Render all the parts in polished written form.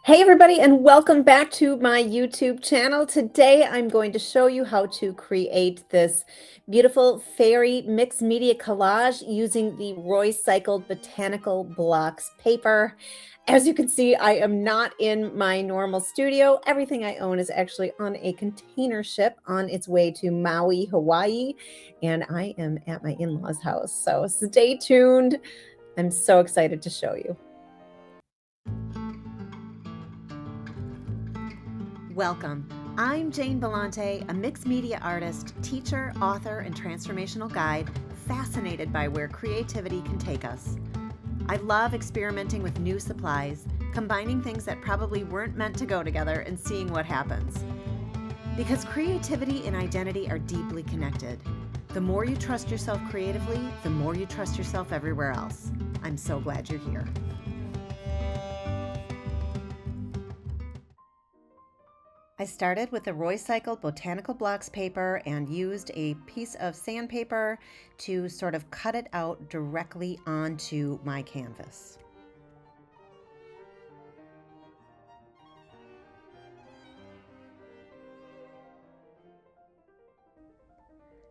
Hey everybody, and welcome back to my YouTube channel. Today I'm going to show you how to create this beautiful fairy mixed media collage using the RoyCycled Botanical Blocks paper. As you can see, I am not in my normal studio. Everything I own is actually on a container ship on its way to Maui, Hawaii, and I am at my in-laws' house. So stay tuned. I'm so excited to show you. Welcome. I'm Jane Bellante, a mixed media artist, teacher, author, and transformational guide, fascinated by where creativity can take us. I love experimenting with new supplies, combining things that probably weren't meant to go together and seeing what happens. Because creativity and identity are deeply connected. The more you trust yourself creatively, the more you trust yourself everywhere else. I'm so glad you're here. I started with the RoyCycled Botanical Blocks paper and used a piece of sandpaper to sort of cut it out directly onto my canvas.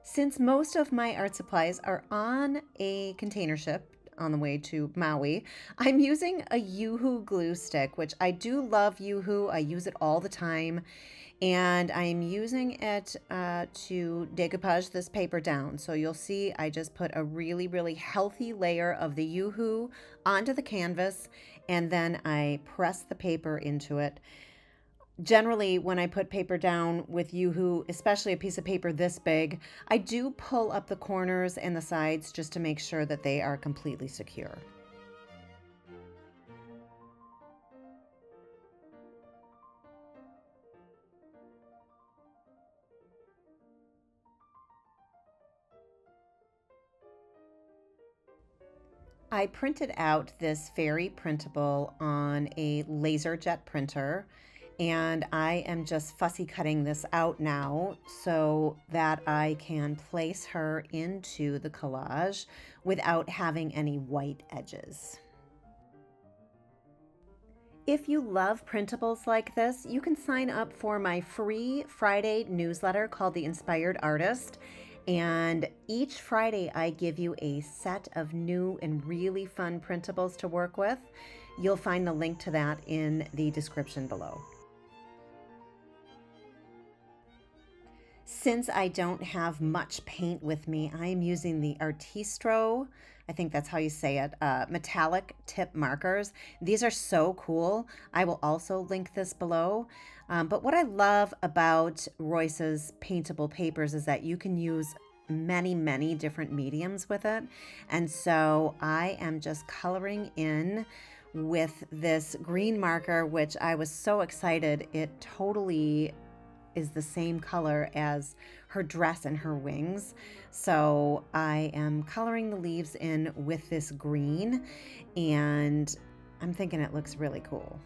Since most of my art supplies are on a container ship on the way to Maui, I'm using a Yoo-Hoo glue stick, which I do love Yoo-Hoo. I use it all the time. And I'm using it to decoupage this paper down. So you'll see I just put a really healthy layer of the Yoo-Hoo onto the canvas, and then I press the paper into it. Generally, when I put paper down with Yoo-Hoo, especially a piece of paper this big, I do pull up the corners and the sides just to make sure that they are completely secure. I printed out this fairy printable on a laser jet printer, and I am just fussy cutting this out now so that I can place her into the collage without having any white edges. If you love printables like this, you can sign up for my free Friday newsletter called The Inspired Artist. And each Friday, I give you a set of new and really fun printables to work with. You'll find the link to that in the description below. Since I don't have much paint with me, I am using the Artistro, I think that's how you say it, metallic tip markers. These are so cool. I will also link this below. But what I love about Royce's paintable papers is that you can use many different mediums with it. And so I am just coloring in with this green marker, which I was so excited. It totally is the same color as her dress and her wings. So I am coloring the leaves in with this green, and I'm thinking it looks really cool.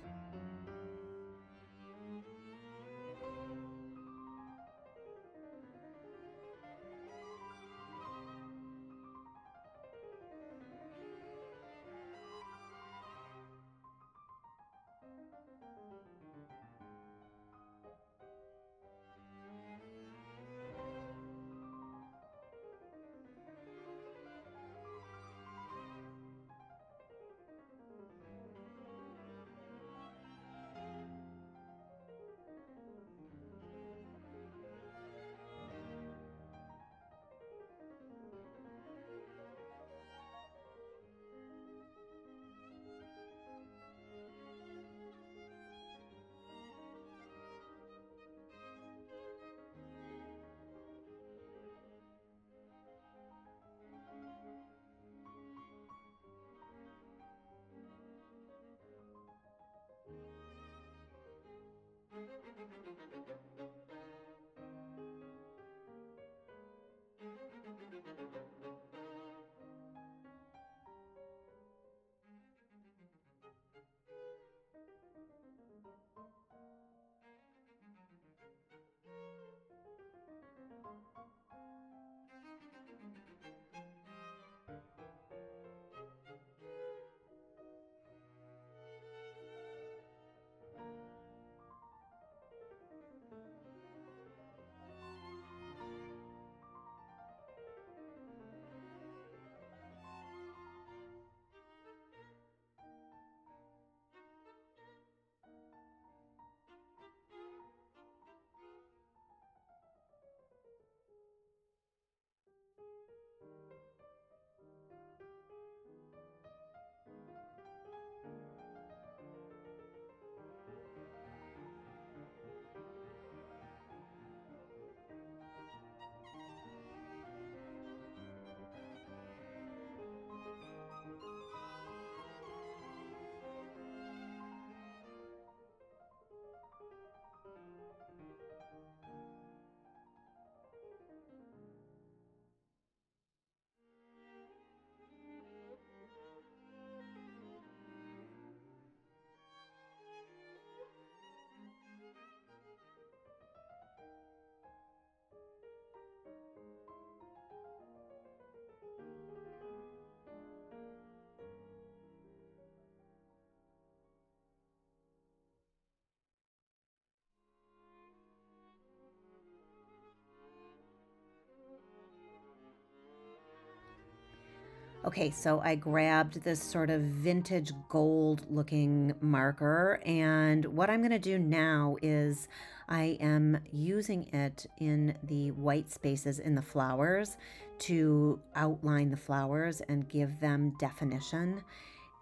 Okay, so I grabbed this sort of vintage gold looking marker, and what I'm going to do now is I am using it in the white spaces in the flowers to outline the flowers and give them definition.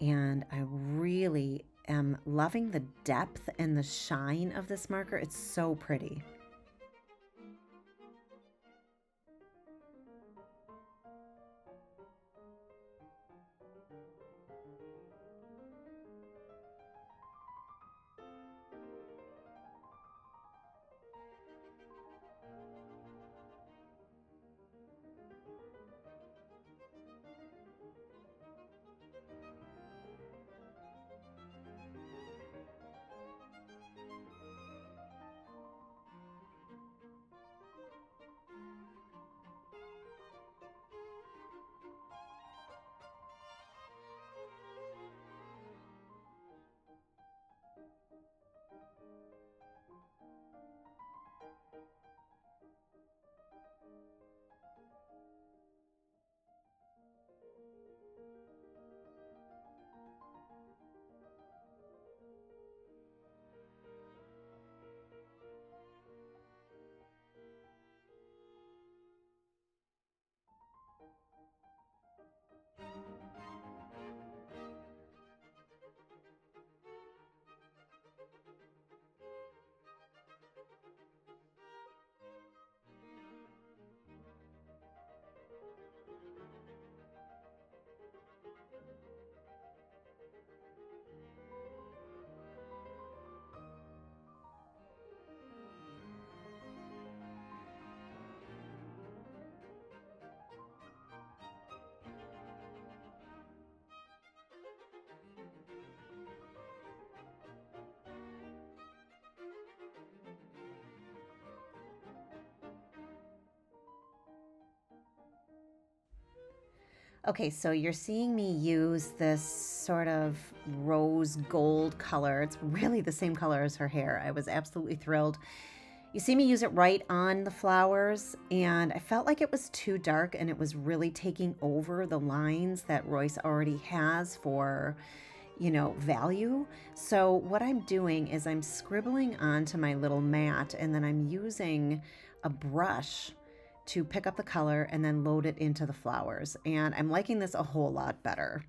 And I really am loving the depth and the shine of this marker. It's so pretty. Okay, so you're seeing me use this sort of rose gold color. It's really the same color as her hair. I was absolutely thrilled. You see me use it right on the flowers, and I felt like it was too dark and it was really taking over the lines that Royce already has for, value. So what I'm doing is I'm scribbling onto my little mat, and then I'm using a brush to pick up the color and then load it into the flowers. And I'm liking this a whole lot better.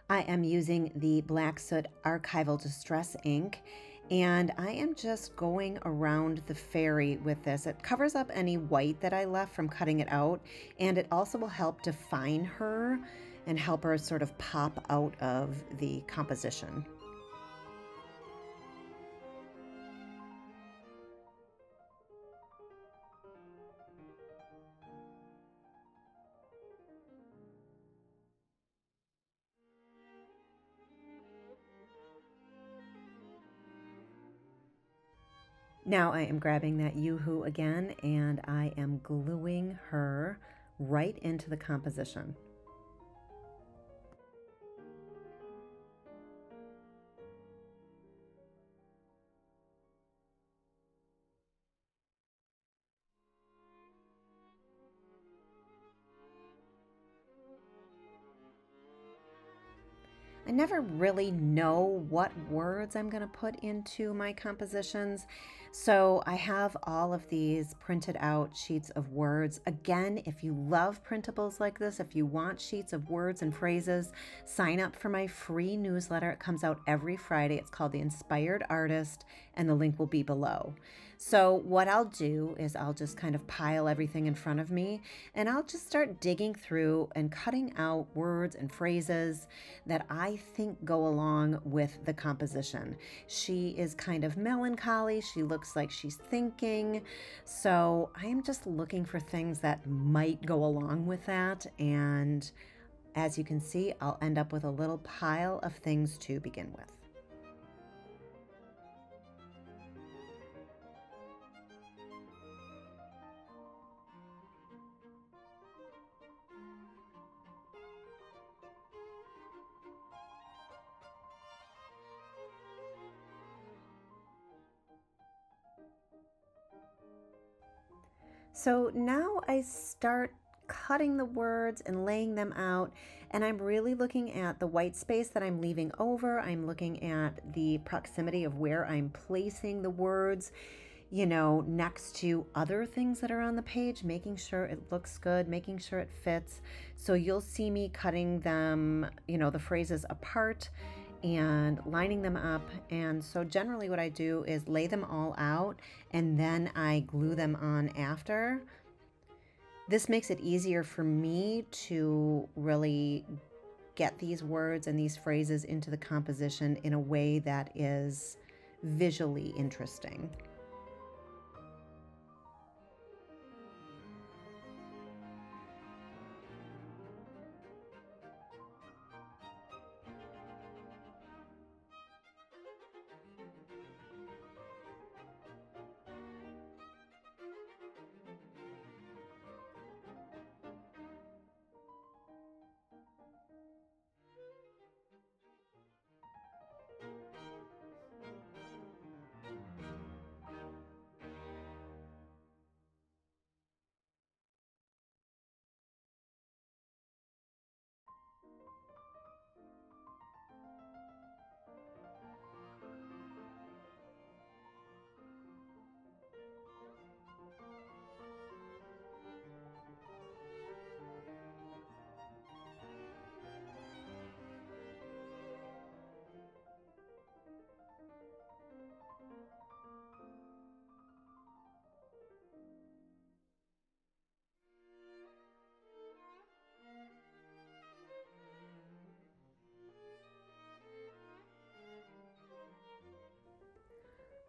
I am using the Black Soot Archival Distress ink, and I am just going around the fairy with this. It covers up any white that I left from cutting it out, and it also will help define her and help her sort of pop out of the composition. Now I am grabbing that Yoo-hoo again, and I am gluing her right into the composition. I never really know what words I'm going to put into my compositions. So I have all of these printed out sheets of words. Again, if you love printables like this, if you want sheets of words and phrases, sign up for my free newsletter. It comes out every Friday. It's called The Inspired Artist, and the link will be below. So what I'll do is I'll just kind of pile everything in front of me, and I'll just start digging through and cutting out words and phrases that I think go along with the composition. She is kind of melancholy. She looks like she's thinking. So I am just looking for things that might go along with that. And as you can see, I'll end up with a little pile of things to begin with. So now I start cutting the words and laying them out, and I'm really looking at the white space that I'm leaving over. I'm looking at the proximity of where I'm placing the words, next to other things that are on the page, making sure it looks good, making sure it fits. So you'll see me cutting them, the phrases apart and lining them up. And so generally what I do is lay them all out and then I glue them on after. This makes it easier for me to really get these words and these phrases into the composition in a way that is visually interesting.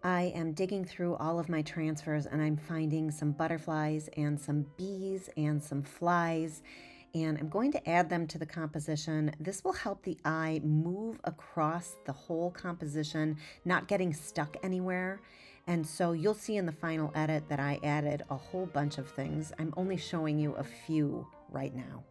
I am digging through all of my transfers and I'm finding some butterflies and some bees and some flies, and I'm going to add them to the composition. This will help the eye move across the whole composition, not getting stuck anywhere. And so you'll see in the final edit that I added a whole bunch of things. I'm only showing you a few right now.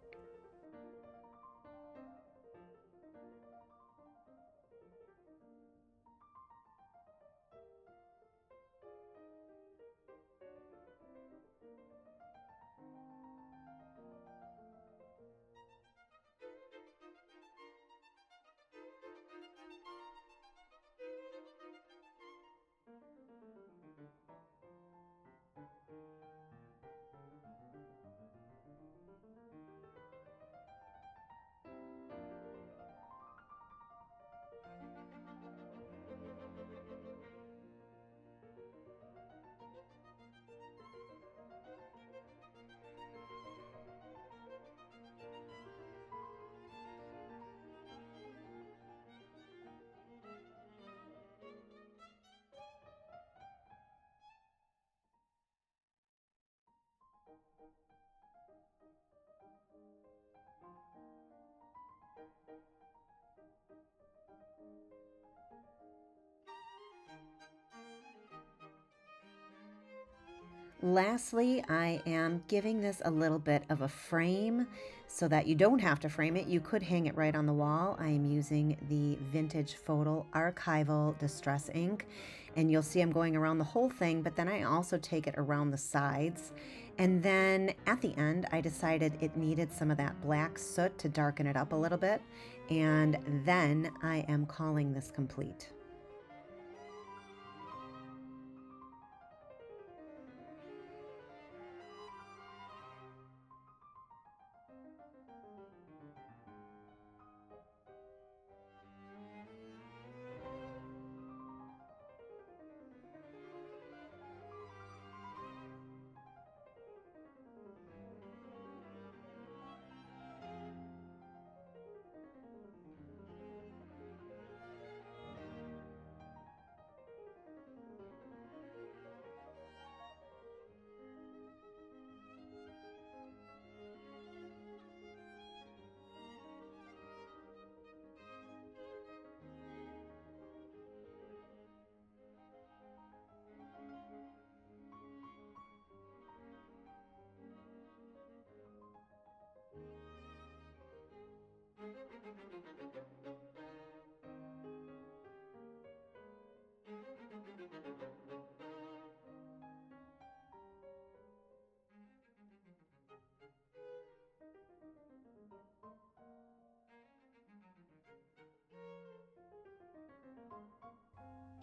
Lastly, I am giving this a little bit of a frame so that you don't have to frame it. You could hang it right on the wall. I am using the Vintage Photo Archival Distress ink, and you'll see I'm going around the whole thing, but then I also take it around the sides. And then at the end, I decided it needed some of that black soot to darken it up a little bit, and then I am calling this complete.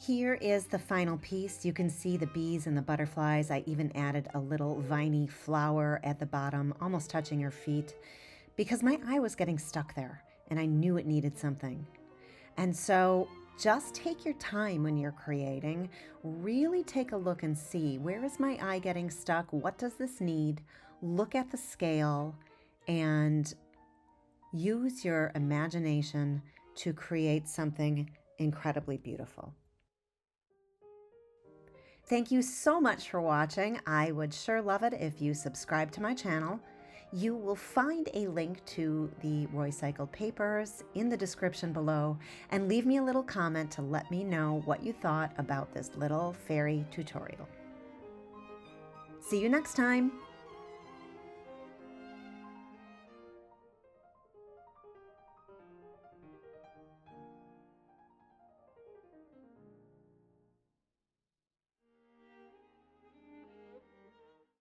Here is the final piece. You can see the bees and the butterflies. I even added a little viney flower at the bottom, almost touching her feet, because my eye was getting stuck there and I knew it needed something. And so just take your time when you're creating. Really take a look and see, where is my eye getting stuck? What does this need? Look at the scale and use your imagination to create something incredibly beautiful. Thank you so much for watching. I would sure love it if you subscribe to my channel. You will find a link to the RoyCycled Papers in the description below, and leave me a little comment to let me know what you thought about this little fairy tutorial. See you next time.